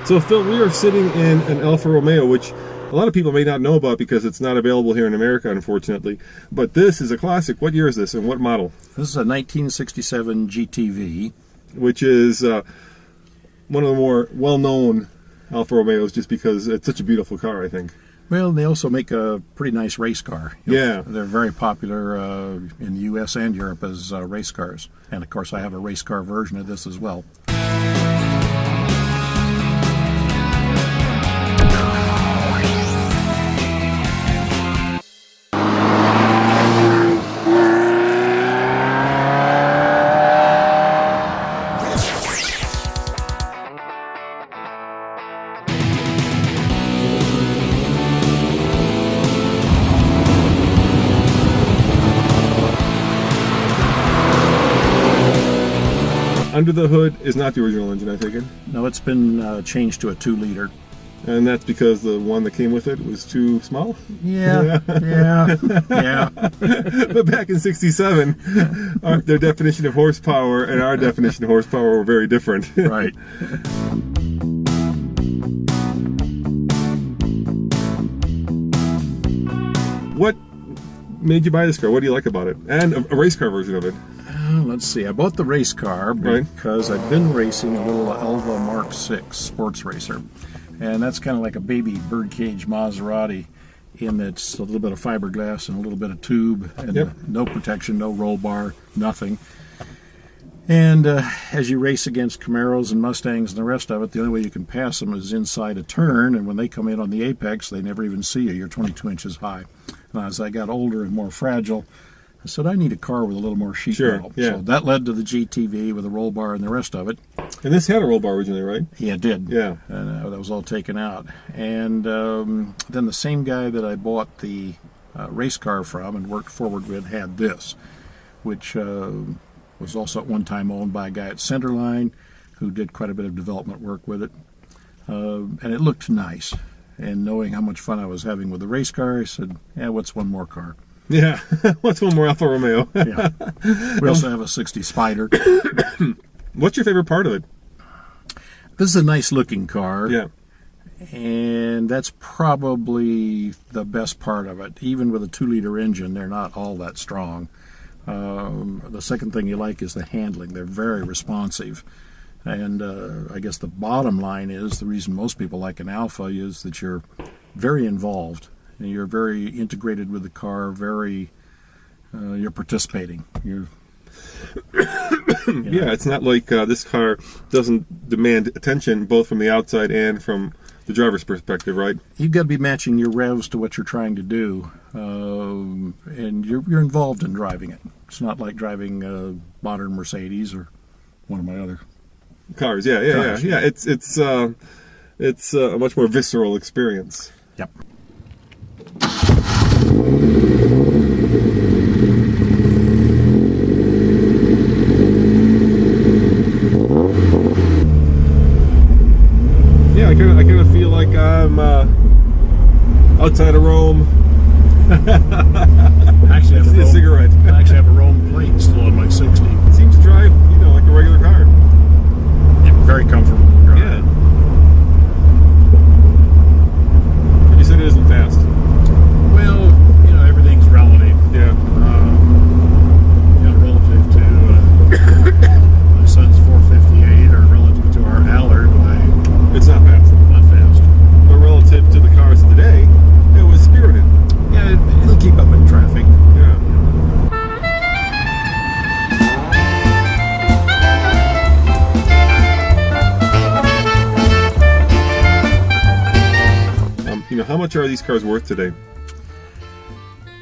So Phil, we are sitting in an Alfa Romeo, which a lot of people may not know about because it's not available here in America, unfortunately. But this is a classic. What year is this and what model? This is a 1967 GTV. Which is one of the more well-known Alfa Romeos just because it's such a beautiful car, I think. Well, they also make a pretty nice race car. Yeah. They're very popular in the U.S. and Europe as race cars. And, of course, I have a race car version of this as well. Under the hood is not the original engine, I take it? No, it's been changed to a 2-liter. And that's because the one that came with it was too small? Yeah. But back in '67, their definition of horsepower and our definition of horsepower were very different. Right. What made you buy this car? What do you like about it? And a race car version of it. Let's see. I bought the race car because I've been racing a little Alfa Mark 6 sports racer. And that's kind of like a baby birdcage Maserati in that it's a little bit of fiberglass and a little bit of tube and no protection, no roll bar, nothing. And as you race against Camaros and Mustangs and the rest of it, the only way you can pass them is inside a turn. And when they come in on the apex, they never even see you. You're 22 inches high. And as I got older and more fragile, I said, I need a car with a little more sheet metal. Yeah. So that led to the GTV with a roll bar and the rest of it. And this had a roll bar originally, right? Yeah, it did. Yeah. And that was all taken out. And then the same guy that I bought the race car from and worked forward with had this, which was also at one time owned by a guy at Centerline who did quite a bit of development work with it. And it looked nice. And knowing how much fun I was having with the race car, I said, yeah, what's one more car? Yeah, what's one more Alfa Romeo? Yeah. We also have a 60 Spider. What's your favorite part of it? This is a nice looking car. Yeah. And that's probably the best part of it. Even with a 2-liter engine, they're not all that strong. The second thing you like is the handling. They're very responsive. And I guess the bottom line is the reason most people like an Alfa is that you're very involved. And you're very integrated with the car, you're participating. Yeah, it's not like this car doesn't demand attention both from the outside and from the driver's perspective, right? You've got to be matching your revs to what you're trying to do, and you're involved in driving it. It's not like driving a modern Mercedes or one of my other cars. Yeah. It's a much more visceral experience. Yep. Yeah, I kind of feel like I'm outside of Rome. Actually, I have a cigarette. I actually have a Rome plate still on my 60. It seems to drive, like a regular car. Yeah, very comfortable to drive. Yeah. But you said it isn't fast. Well, everything's relative. Yeah. Relative to my son's 458 or relative to our Allard, it's not fast. Not fast. But relative to the cars of the day, it was spirited. Yeah, it'll keep up in traffic. Yeah. How much are these cars worth today?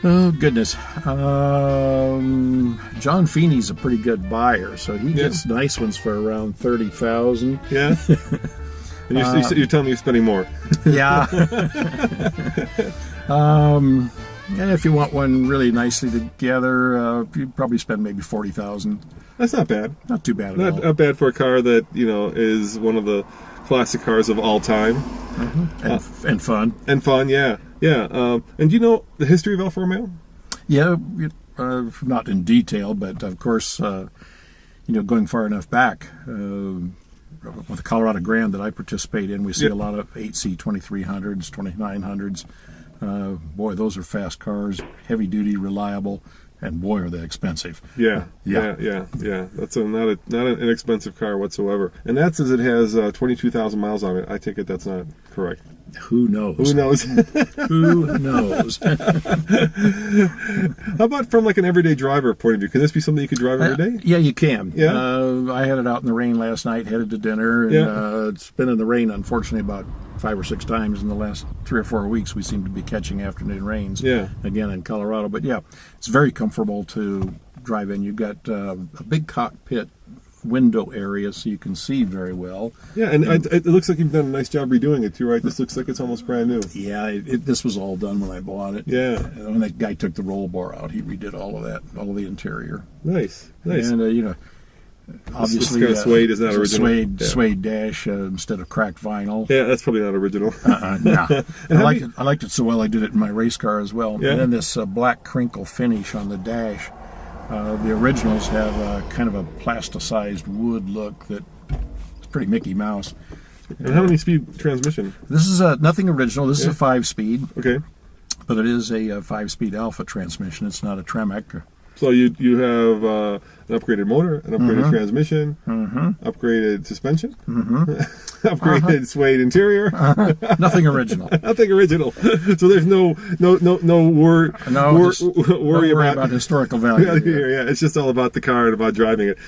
Oh, goodness. John Feeney's a pretty good buyer, so he gets nice ones for around $30,000. Yeah? And you're telling me you're spending more. Yeah. And if you want one really nicely together, you'd probably spend maybe $40,000. That's not bad. Not too bad at all. Not bad for a car that, is one of the classic cars of all time. Mm-hmm. And fun. And fun, yeah. Yeah. And do you know the history of Alfa Romeo? Yeah, not in detail, but of course, going far enough back, with the Colorado Grand that I participate in, we see a lot of 8C 2300s, 2900s. Boy, those are fast cars, heavy duty, reliable, and boy, are they expensive. Yeah. That's not an inexpensive car whatsoever. And that says it has 22,000 miles on it. I take it that's not correct. Who knows? Who knows? Who knows? How about from like an everyday driver point of view? Can this be something you could drive every day? Yeah, you can. Yeah. I had it out in the rain last night, headed to dinner, and it's been in the rain, unfortunately, about 5 or 6 times in the last 3 or 4 weeks. We seem to be catching afternoon rains again in Colorado. But yeah, it's very comfortable to drive in. You've got a big cockpit window area so you can see very well. Yeah, and it looks like you've done a nice job redoing it too, right? This looks like it's almost brand new. Yeah, this was all done when I bought it. Yeah. When that guy took the roll bar out, he redid all of that, all of the interior. Nice. And, obviously, this kind of suede is not original. Suede dash instead of cracked vinyl. Yeah, that's probably not original. No. I liked it so well I did it in my race car as well. Yeah. And then this black crinkle finish on the dash. The originals have kind of a plasticized wood look that it's pretty Mickey Mouse. And how many speed transmission? This is nothing original. This is a 5-speed. Okay. But it is a 5-speed Alfa transmission. It's not a Tremec. So you have an upgraded motor, an upgraded transmission, upgraded suspension, upgraded suede interior. Nothing original. Nothing original. So there's no worry about historical value. Yeah, it's just all about the car and about driving it.